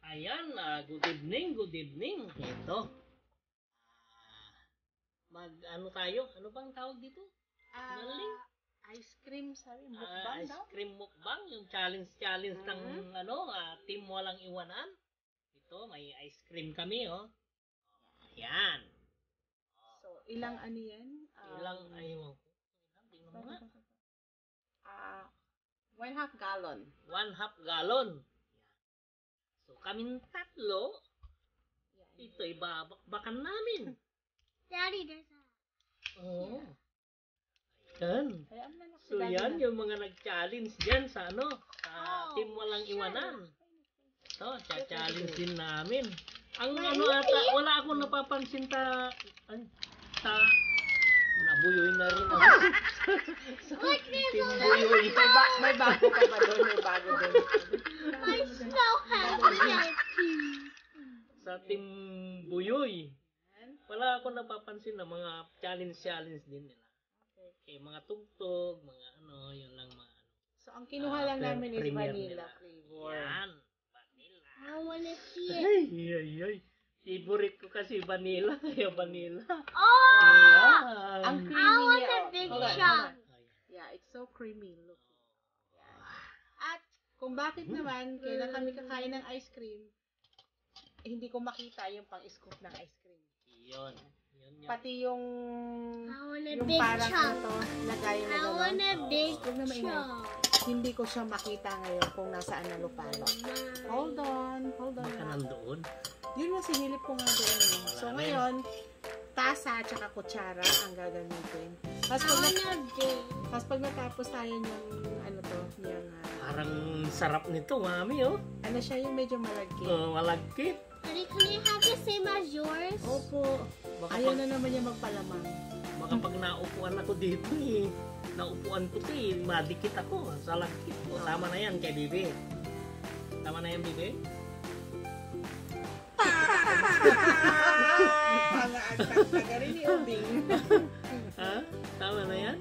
Ayan, good evening, good evening. Ito. Ano tayo? Ano bang tawag dito? Galing. Ice cream, sabi, mukbang Ice cream mukbang, yung challenge ng team walang iwanan. Ito, may ice cream kami, oh. Ayan. So, ilang ano yan? Ilang, ayaw ko. Tingnan mo nga. 1/2 gallon. 1/2 gallon. So, kaming tatlo, ito ibabakbakan namin. Daddy, there's a... Oo. Ayan. So, yan yung mga nag-challenge dyan sa sa team walang iwanan. Ito, cha-challenge din namin. Ang ata, wala akong napapansin nabuyoy na rin ako. Team buyoy. May bago ka pa doon, may bago doon. I so happy. Sa team buyoy. Wala akong napapansin na mga challenge din nila. Okay, mga tugtog, mga yun lang mga So, ang kinuha lang namin is vanilla flavor. Yan, vanilla. I wanna see it. Ay. Favorite ko kasi vanilla, kaya vanilla. Oh! Ayan. Ang I creamy want niya. a big shot. Yeah, it's so creamy. Look. At kung bakit naman, kailan kami kakain ng ice cream, hindi ko makita yung pang-scoop ng ice cream. Yun. Pati yung I want a yung big parang chunk. ito, lagay na I want a big Huwag na maingay. chunk. Hindi ko siya makita ngayon kung nasaan na lupalo. Hold on. Baka nandoon. Yun nga, sinilip ko nga doon. So ngayon, tasa at saka kutsara ang gagamitin. I want a big. Tapos pag natapos tayo yung yung Parang sarap nito, mami, oh. ano siya, yung medyo malagkit. Malagkit. Daddy, can I have the same as yours? Opo. Baka Ayaw na naman niya magpalamang. Baka pag naupuan ako dito, naupuan ko ito, madikit ako sa lagkit. O, tama na yan kay Bibi. Tama na yan, Bibi? Taga rin ni Obing. Ha? Tama na yan?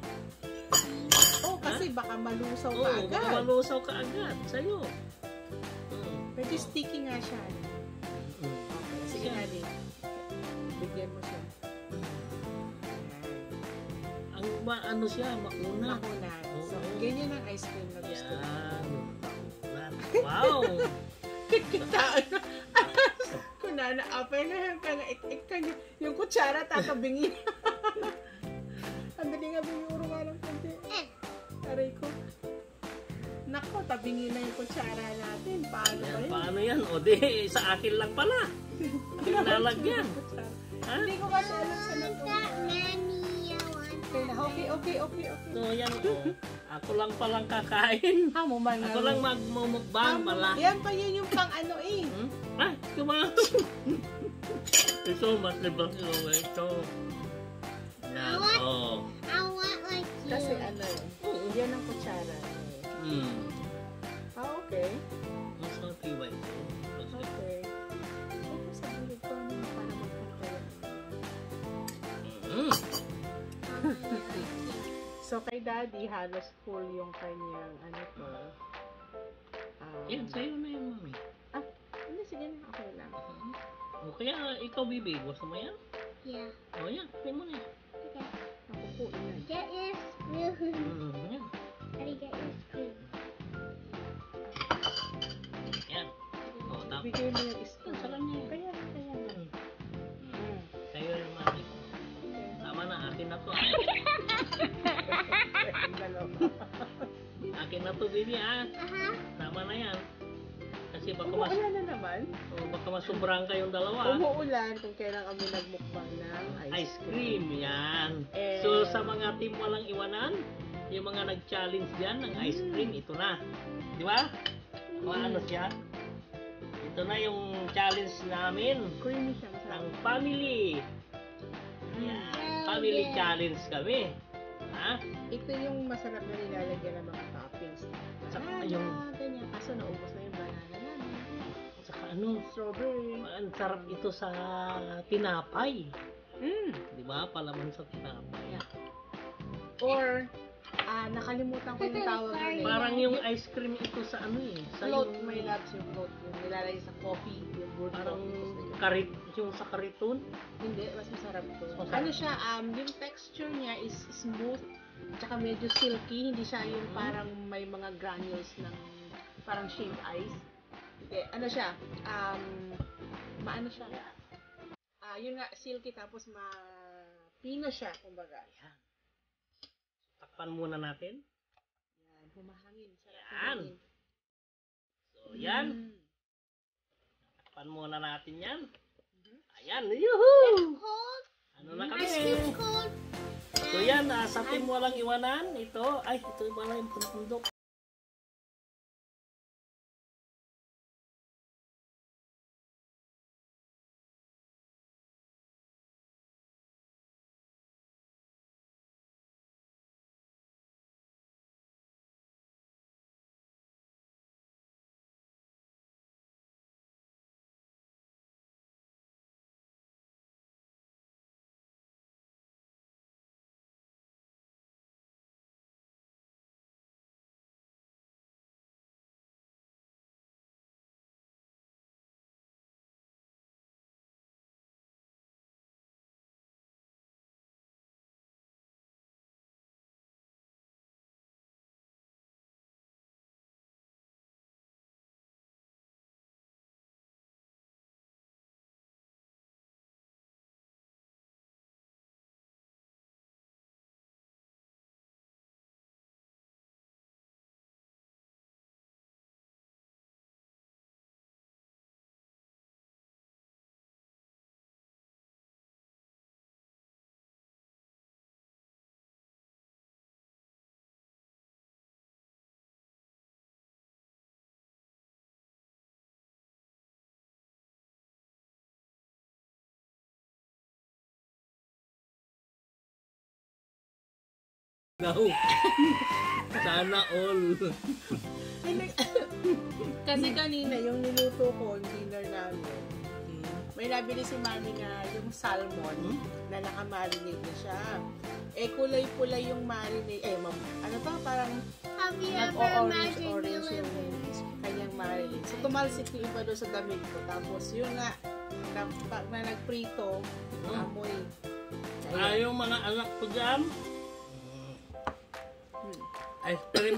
Oh, kasi baka malusaw ka Oo, agad. baka malusaw ka agad sa'yo. Pero sticky nga siya. Okay, sige na din. Bigyan mo siya. Ang ano siya, makunat. Makunat. So, Oo. ganyan ang ice cream na gusto ko. Yan. Makunat. Wow! Kitaan na. Kunana, apay na yung ik ka niya. Yung kutsara, tatabingin. Ang dali nga binguro nga ng konti. Aray ko. Nako, tabingin na yung kutsara natin. Paano ba yun? Paano yan? O di, sa akin lang pala. Lalagyan. Ha? Hindi ko kasi alam sa Is that many? I want Okay. So yan, ako lang palang kakain. Ha, mo man Ako lang magmumukbang pala. Yan pa yun yung pang ano eh. Ay, kumain. Ito, matibang ito. Yan, I want like you. Kasi ano eh. Yan ang kutsara. Okay. Mas matibay ito. Okay. Ito sa ulit ko para magkakaroon. So kay Daddy, halos full yung kanyang ano to. Yan, sa'yo na yan, mami. Hindi, sige na. Okay lang. O kaya, ikaw, Bibi, gusto mo yan? Yeah. O yan, pay mo na yan. Okay. Ako po yan. Get your spoon. Yan. Daddy, get your spoon. Yan. O, tapos. Bigay mo yung spoon. Sa kanya. Kaya. Sa'yo yung mami. Tama na, akin na to. Akin na to, Bibi, ha? Tama na yan. Kasi baka Umuulan na naman. baka masubrang kayong dalawa. Umuulan kung kailan kami nagmukbang ng Ice cream, yan. Eh, So, sa mga team walang iwanan, yung mga nag-challenge dyan ng ice cream, ito na. Di ba? Ano siya? Ito na yung challenge namin creamy siya. ng family. Yan. Family challenge kami. Ha? Ito yung masarap na nilalagyan ng mga toppings. Saka Banana, yung- ganyan. Kaso naubos na yung banana namin. Saka ano, Strawberry. ang sarap ito sa tinapay. Mm. Di ba? Palaman sa tinapay. Yeah. Or Nakalimutan ko yung tawag nun eh. Parang yung ice cream ito sa ano eh. Sa Float, yung, may loves yung float. Yung nilalagay sa coffee, yung brewed parang coffee. karit, yung sa kariton. Hindi, mas masarap to. Masarap. Ano siya, yung texture niya is smooth, tsaka medyo silky, hindi siya yung parang may mga granules ng parang shaved ice. Hindi, ano siya, maano siya. Yun nga, silky tapos pino siya, kumbaga. Yan. Takpan muna natin. Yan, humahangin. Sarap Yan. humangin. So, yan. Mm. Takpan muna natin yan. Ayan, yuhuu! Cold. Ano na kami? Ice cream cold. So yan, sa Team Walang Iwanan, ito pala yung pundok. No. Sana all. Kasi kanina, yung niluto ko, yung dinner namin, may nabili si Mami nga yung salmon na nakamarinate na siya. Kulay-pula yung marinate. Ano to? Parang Have you ever nag-orange imagined you yung live kanyang marinade. So, tumalsik yung iba doon sa damit ko. Tapos, yun nga, pag na nagprito, amoy. Yung mga anak ko dyan, ice cream.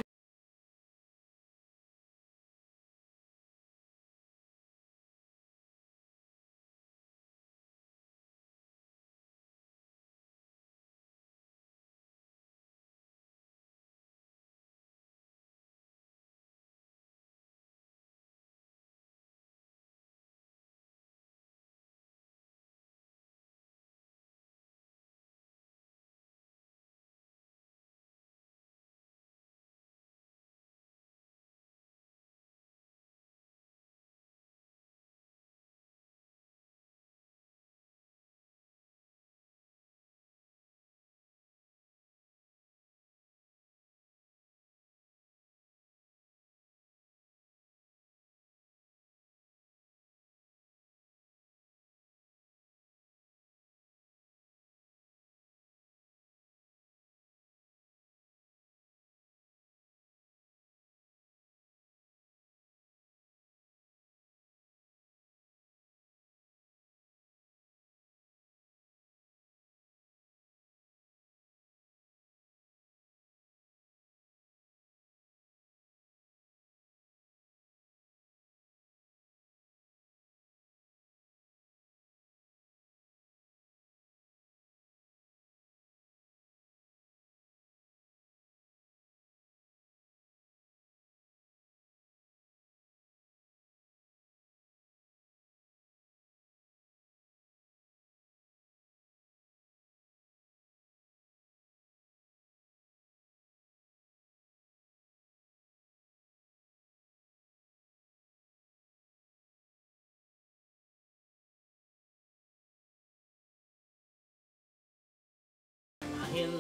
Dahil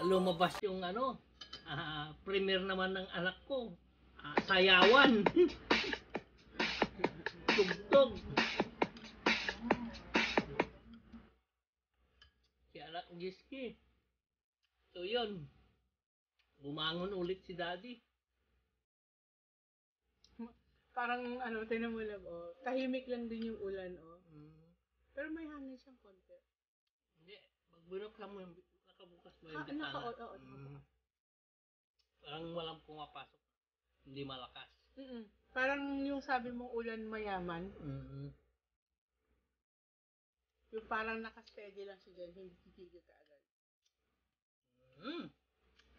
lumabas yung premiere naman ng anak ko, sayawan. Tugtog. Si anak Giski. Ito yun. Bumangon ulit si Daddy. Parang ano, tinan mo lang, oh. Tahimik lang din yung ulan, oh. Pero may hangin siyang konti. Hindi. Pag binuksan mo yung nakabukas mo yung bitana. Parang walang pumapasok. Hindi malakas. Parang yung sabi mong ulan mayaman. Yung parang nakasteady lang siya dyan, hindi titigil ka agad.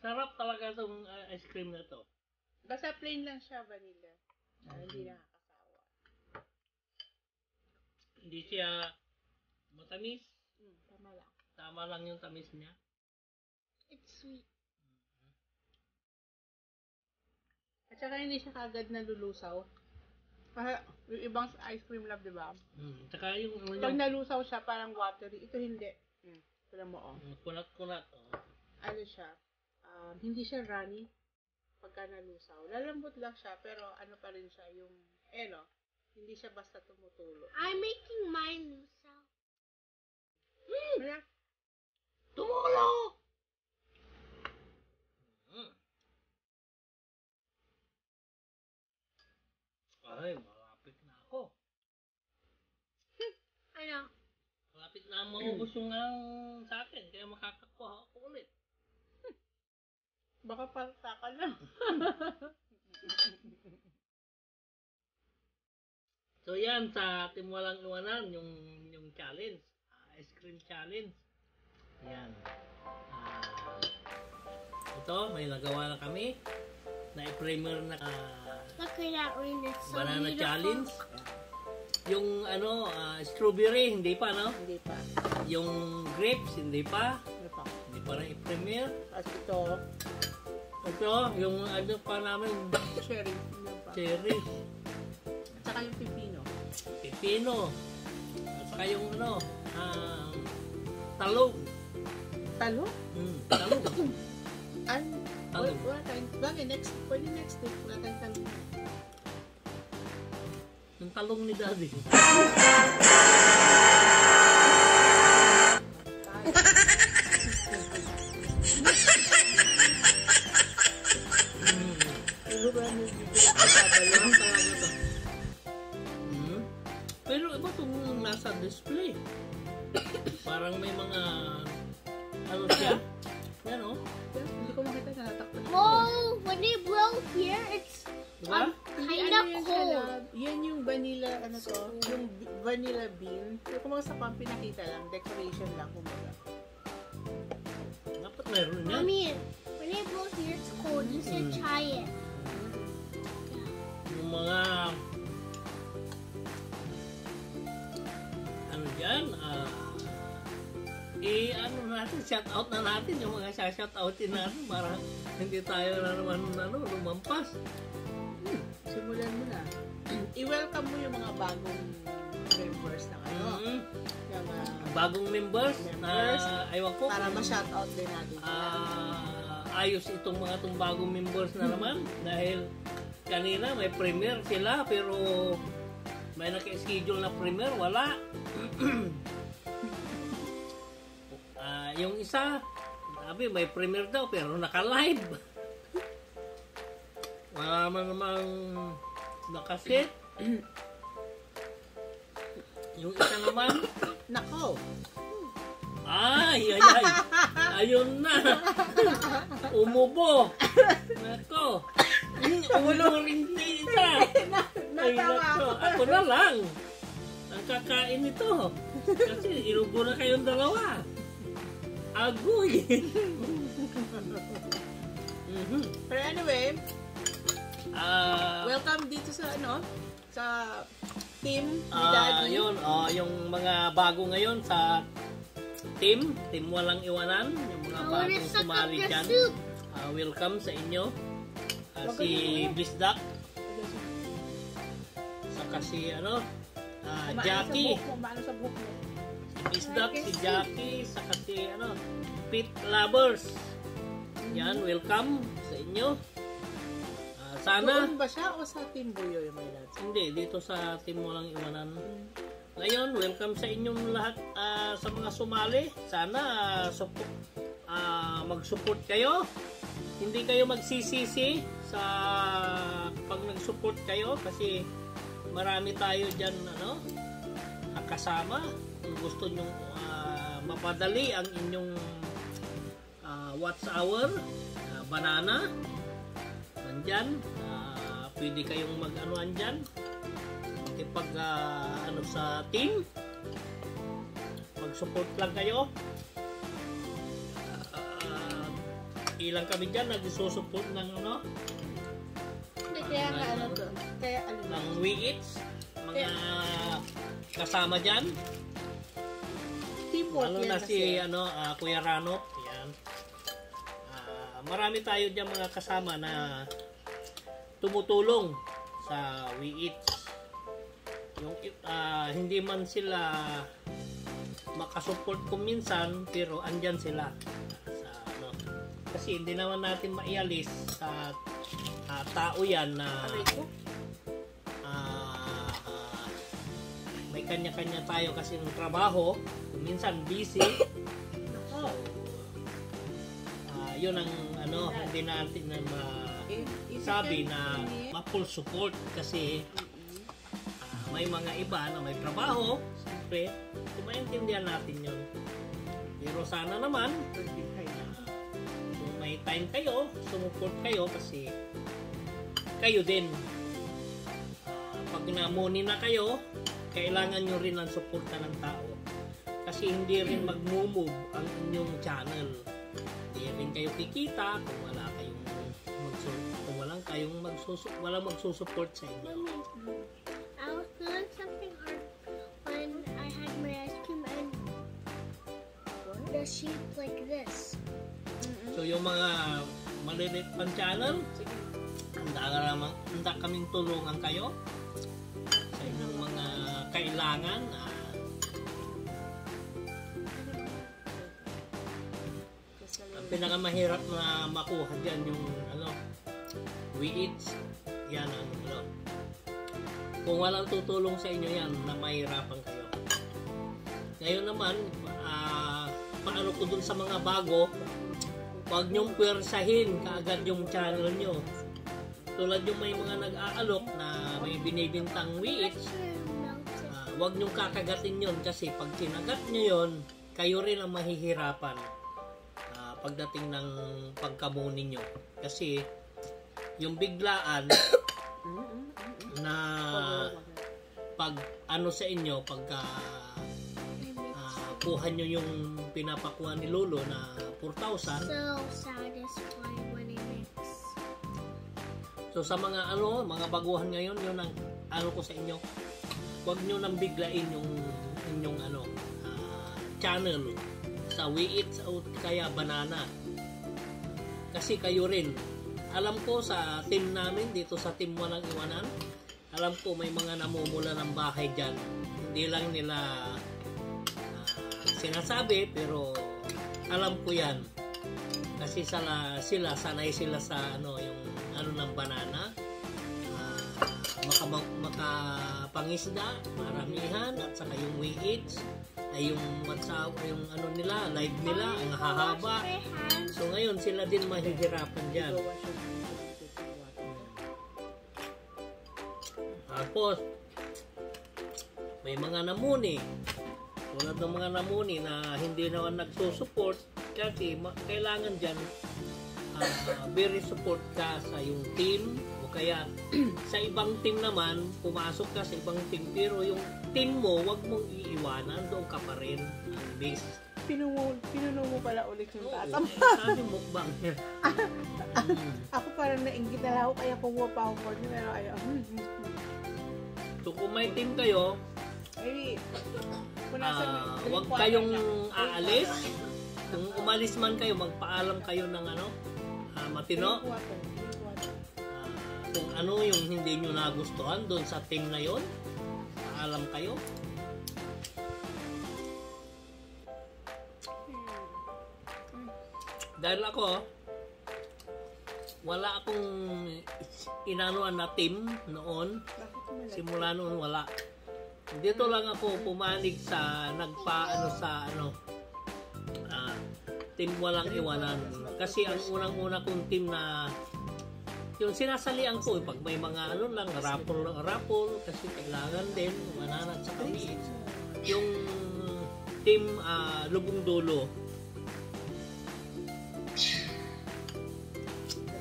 Sarap talaga itong ice cream na to. Basta plain lang siya, vanilla. Hindi nakakasawa. Hindi siya matamis. Tama lang. Tama lang yung tamis niya. It's sweet. At saka hindi siya kagad nalulusaw. Kasi yung ibang ice cream love, di ba? Tsaka yung ano Pag yung nalusaw siya, parang watery. Ito hindi. Tignan mo, oh. kunat-kunat. Ano siya? Hindi siya runny pagka nalusaw. Lalambot lang siya, pero ano pa rin siya, yung, no? Hindi siya basta tumutulo. I'm making mine Lusa. Kaya, Tumulo! Ay, malapit na ako. Ano? Malapit na maubos yung sa akin. Kaya makakakuha ako ulit. baka palta ka lang. So yan, sa Team Walang Iwanan, yung challenge. Ice cream challenge. Yan. Ito, may nagawa na kami. Na-primer na Look at that rain. It's so banana beautiful. challenge. Yung strawberry, hindi pa, no? Hindi pa. Yung grapes, hindi pa. Hindi pa. Hindi pa na-i-premier. At ito, Ito, yung ano pa namin, cherry. Hindi pa. cherry, At saka yung pipino. pipino, at saka yung talong. Talo? Talong. Wala tayong, bagay, pwede next week, wala tayong talo. Yung talong ni Daddy. Talong talaga to. Pero iba itong nasa display. Parang may mga ano siya. Yan o. Hindi ko makita na natakpan. Oh, when they blow here, it's Diba? kinda cold. Yan yung vanilla, ano to, yung vanilla bean. Pero kung sa pang pinakita lang, decoration lang, kumbaga. Dapat meron yan. Mommy, when they blow here, it's cold. You should try it. Yung mga ano dyan, ano natin, shout out na natin yung mga shout outin natin para hindi tayo na naman lumampas. Simulan mo na. I-welcome mo yung mga bagong members ng ano. Yung, Bagong members na aywan ko para ma-shout out din natin. ayos itong mga bagong members na naman dahil kanina may premiere sila pero may naka-schedule na premiere, wala. Yung isa, sabi may premiere daw pero naka-live. Wala man namang nakasit. Yung isa naman, Nako! ay, ayun na. Umubo. Nako. Umulo rin si isa. Ay, nako. Ako na lang. Ang kakain ito. Kasi inubo na kayong dalawa. Agoy. Pero anyway, welcome dito sa sa team ni Daddy. Yun, yung mga bago ngayon sa team Walang Iwanan, yung mga I wanna bagong suck up sumali the dyan. soup. Welcome sa inyo. Si Bisdak, saka si Jackie. Kumaano sa buhok mo. Bisdak, si Jackie, saka si Pit Lovers. Yan, welcome sa inyo. Sana Doon ba siya o sa Team Buyo yung may lads? hindi, dito sa Team Walang Iwanan. Ngayon, welcome sa inyong lahat sa mga sumali. Sana mag-support kayo. Hindi kayo magsisisi sa pag nag-support kayo kasi marami tayo dyan kasama. Kung gusto nyo mapadali ang inyong watch hour, banana, nandyan. Pwede kayong mag-anuan dyan. Pag sa team, mag-support lang kayo. Ilang kami dyan nag-support ng Kaya nga kaya ng We Eats, mga kasama dyan. Teamwork Lalo yan na kasi. si Kuya Ranop, yan. Marami tayo dyan mga kasama na tumutulong sa We Eats. Yung hindi man sila makasupport kung minsan, pero andyan sila sa kasi hindi naman natin maialis sa tao yan na may kanya-kanya tayo kasi ng trabaho, kung minsan busy. So, yun ang hindi natin na sabi na ma-full support kasi may mga iba na may trabaho, siyempre, maintindihan natin yun. Pero sana naman, kung may time kayo, sumuport kayo kasi kayo din. Pag namuni na kayo, kailangan nyo rin ang suporta ng tao. Kasi hindi rin mag-move ang inyong channel. Hindi rin kayo kikita kung wala kayong walang magsusupport sa inyo. I was doing something hard when I had my ice cream and the sheet like this. So yung mga maliliit pang channel, handa kaming tulungan kayo sa inyong mga kailangan. Ang pinakamahirap na makuha dyan yung We Eats. Yan ang kung walang tutulong sa inyo yan, na mahirapan kayo. Ngayon naman, paano ko dun sa mga bago, huwag nyong pwersahin kaagad yung channel nyo. Tulad yung may mga nag-aalok na may binibintang We Eats, huwag nyong kakagatin yun kasi pag sinagat nyo yun, kayo rin ang mahihirapan pagdating ng pagkamuni nyo. Kasi yung biglaan na pag sa inyo, pagka kuha nyo yung pinapakuha ni Lolo na 4,000. So satisfying when I mix. So sa mga mga baguhan ngayon, yun ang ko sa inyo. Huwag nyo nang biglain yung inyong channel sa We Eats o kaya banana. Kasi kayo rin, alam ko sa team namin dito sa Team Walang Iwanan, alam ko may mga namumula ng bahay dyan. Hindi lang nila sinasabi, pero alam ko yan. Kasi sanay sila sa yung ng banana, makapangisda, maramihan, at saka yung We Eats, ay yung WhatsApp, yung nila, live nila, ang hahaba. So ngayon sila din mahihirapan dyan. Tapos may mga namuni, tulad ng mga namuni na hindi naman nagsusupport kasi kailangan dyan very support ka sa yung team o kaya sa ibang team naman, pumasok ka sa ibang team pero yung team mo, wag mong iiwanan, doon ka pa rin ang base. Pinuno mo pala ulit yung tata. Sabi mukbang. Ako parang nainggit na lang ako kaya kumuha pa ako for nyo pero ayaw. So kung may team kayo, wag kayong aalis. Kung umalis man kayo, magpaalam kayo ng matino. Kung yung hindi nyo nagustuhan doon sa team na yon, paalam kayo. Dahil ako, wala akong inanuan na team noon. Simula noon wala. Dito lang ako pumanig sa Team walang iwanan. Kasi ang unang-una kong team na yung sinasalian ko, pag may mga ano lang, rapol, kasi kailangan din, mananat sa kami. Yung team Lubong Dulo.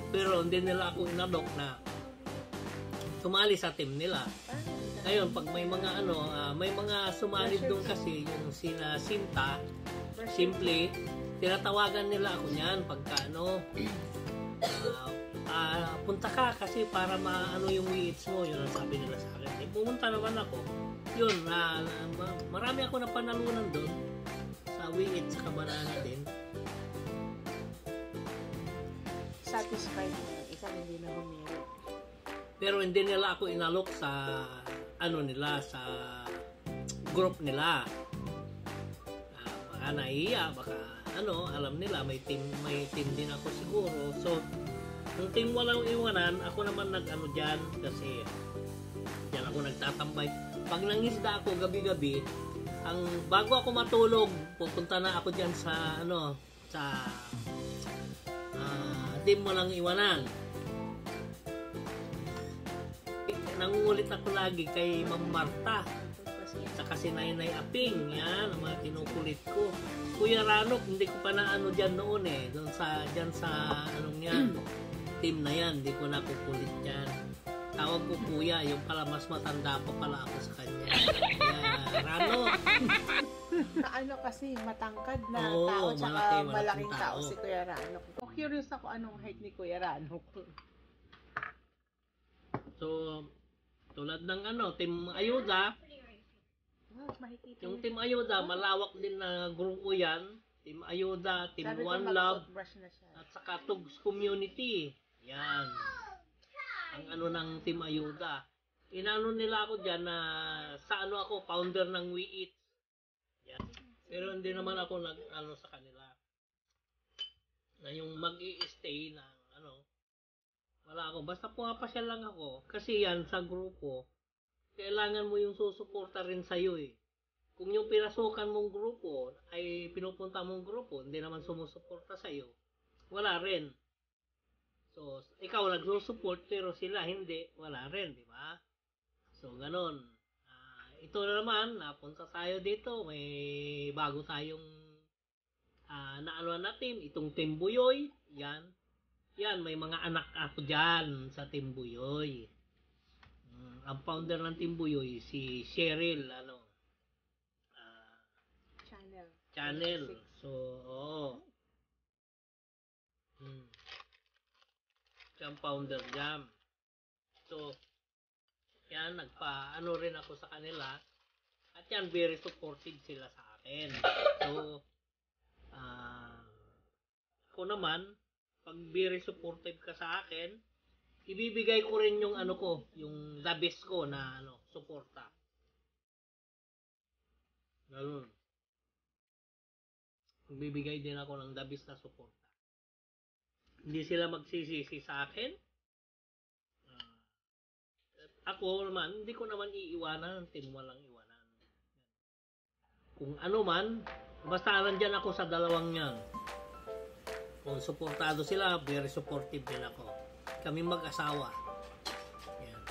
Pero hindi nila ako inalok na sumali sa team nila. Ngayon, pag may mga may mga sumali doon kasi, yung sina Sinta, simple, tinatawagan nila ako niyan pagka punta ka kasi para maano yung weights mo, yun ang sabi nila sa akin. Pumunta naman ako. Yun, marami ako napanalunan doon sa weights sa banana din. Satisfied mo, isang hindi na humirit. Pero hindi nila ako inalok sa nila, sa group nila. Baka nahiya, baka alam nila may team din ako siguro. So yung team walang iwanan, ako naman diyan kasi diyan ako nagtatambay. Pag nangisda ako gabi-gabi, bago ako matulog, pupunta na ako diyan sa sa team walang iwanan. Nangungulit ako lagi kay Ma'am Marta saka si Nainay Aping, yan ang mga kinukulit ko. Kuya Ranok, hindi ko pa na dyan noon doon dyan sa team na yan, hindi ko na kukulit dyan. Tawag ko kuya, yung pala mas matanda pa pala ako sa kanya. Kaya Ranok. Kasi matangkad na Oo, tao, tsaka malaking tao. tao si Kuya Ranok. Curious ako anong height ni Kuya Ranok. So, tulad ng Team Ayuda, yung Team Ayuda, malawak din na grupo yan. Team Ayuda, Team One Love, at saka Tugs Community. Yan. Ang ng Team Ayuda. Inano nila ako dyan na sa ako, founder ng We Eat. Yan. Pero hindi naman ako sa kanila. Na yung mag-i-stay na wala ako. Basta pumapasyal lang ako. Kasi yan, sa grupo, kailangan mo yung susuporta rin sa'yo eh. Kung yung pinasukan mong grupo ay pinupunta mong grupo, hindi naman sumusuporta sa'yo, wala rin. So, ikaw nagsusupport pero sila hindi, wala rin, di ba? So, ganon. Ito na naman, napunta tayo dito, may bago tayong na team, itong Team Buyoy, yan. Yan, may mga anak ako dyan sa Team Buyoy. Ang founder ng Team Buyoy, si Cheryl, Channel. So, siya ang founder dyan. So, yan, rin ako sa kanila. At yan, very supportive sila sa akin. So, ako naman, pag very supportive ka sa akin, ibibigay ko rin yung yung the best ko na suporta. Ganun. Ibibigay din ako ng the best na suporta. Hindi sila magsisisi sa akin. Ako naman, hindi ko naman iiwanan ng team walang iwanan. Kung man, basta nandyan ako sa dalawang yan. Kung suportado sila, very supportive din ako. Kami mag-asawa. Yan.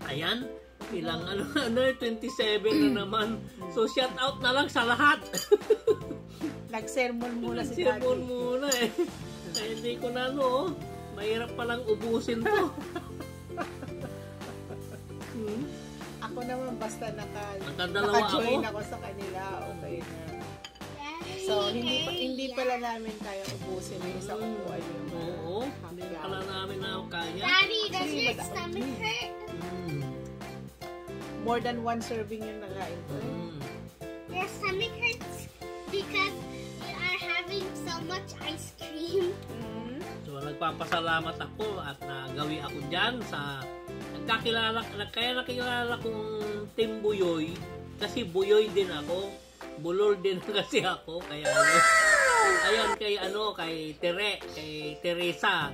Ayan, ilang 27 na naman. So shout out na lang sa lahat. Nag-sermon muna si Daddy. Nag-sermon muna Kaya hindi ko na mahirap palang ubusin to. Ako naman basta Nakadalawa naka-join ako sa kanila, okay na. So, hindi pala namin kaya ubusin ng isang upuan yung Oo, hindi pala namin na kaya. Daddy, does your stomach hurt? More than one serving yung nakain ko. Your stomach hurts because you are having so much ice cream. So, nagpapasalamat ako at nagawi ako dyan sa kaya nakilala kong Team Buyoy kasi Buyoy din ako, Bulol din kasi ako, kaya ayan kay Teresa,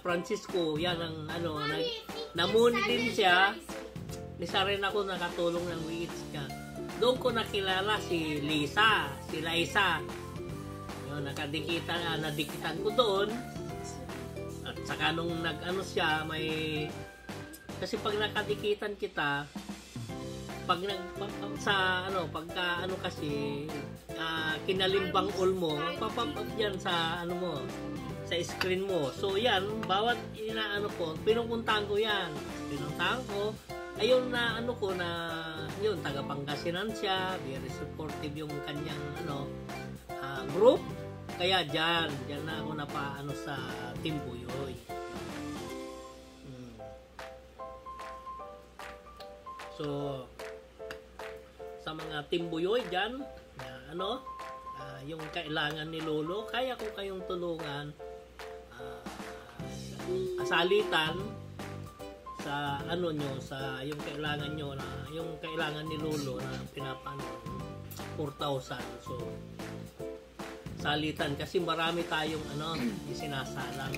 Francisco, yan ang namuni din siya. isa rin ako nakatulong ng WIITS niya. Doon ko nakilala si Liza, si Liza. Yun, nadikitan ko doon. At saka nung nag-ano siya, kasi pag nakadikitan kita, kinalimbang all mo, magpapapag yan sa sa screen mo. So yan, bawat pinupuntahan ko yan. Pinuntahan ko, ayun na yun, taga Pangasinan siya, very supportive yung kanyang group. Kaya dyan na ako napaano sa Team Buyoy. So, sa mga Team Buyoy dyan, yung kailangan ni Lolo, kaya ko kayong tulungan, salitan sa sa yung kailangan nyo yung kailangan ni Lolo na pinapano 4,000. So, salitan kasi marami tayong isinasalang.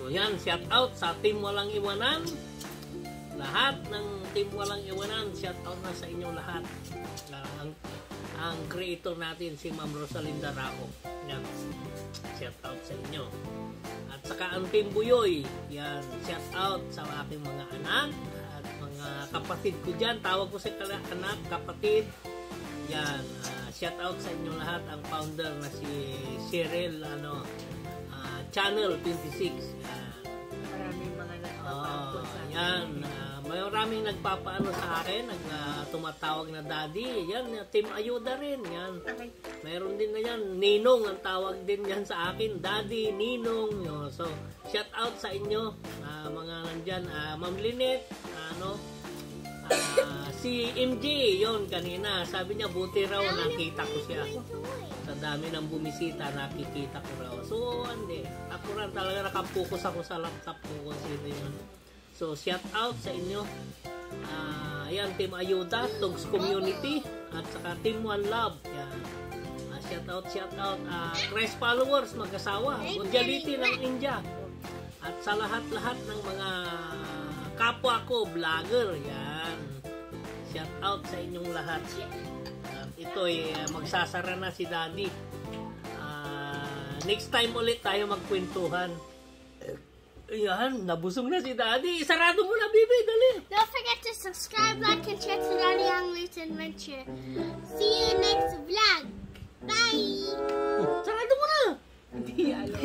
So, yan, shout out sa Team Walang Iwanan. Lahat ng Team Walang Iwanan, shout out na sa inyong lahat. Ang creator natin si Ma'am Rosalinda Rao. Yan. Shout out sa inyo. At saka ang Team Buyoy, yan, shout out sa aking mga anak at mga kapatid ko dyan. Tawag ko sa anak, kapatid. Yan, shout out sa inyo lahat. Ang founder na si Cheryl, Channel 26. Yan. Maraming mga nagpapaano sa akin. Yan, maraming nagpapaano sa akin, tumatawag na daddy. Yan, Team Ayuda rin. Yan. Mayroon din na yan. Ninong ang tawag din yan sa akin. Daddy, Ninong. So, shout out sa inyo. Mga nandyan. Ma'am Lynette. Si MJ, yon kanina. Sabi niya, buti raw nakita ko siya. Sa dami ng bumisita, nakikita ko raw. So, hindi. Ako rin talaga nakapokus ako sa laptop ko kung sino yun. So, shout out sa inyo. Ayan, Team Ayuda, Tugs Community, at saka Team One Love. Yan. Shout out. Crest followers, mag-asawa. Bunjaliti ng India. At sa lahat-lahat ng mga kapwa ko, vlogger. Yan. Shout out sa inyong lahat. Ito'y magsasara na si Daddy. Next time ulit tayo magkwentuhan. Ayan, nabusog na si Daddy. Sarado mo na, baby. Dali. Don't forget to subscribe, like, and share to Daddy Young Luke's Adventure. See you next vlog. Bye! Sarado mo na! Hindi alam.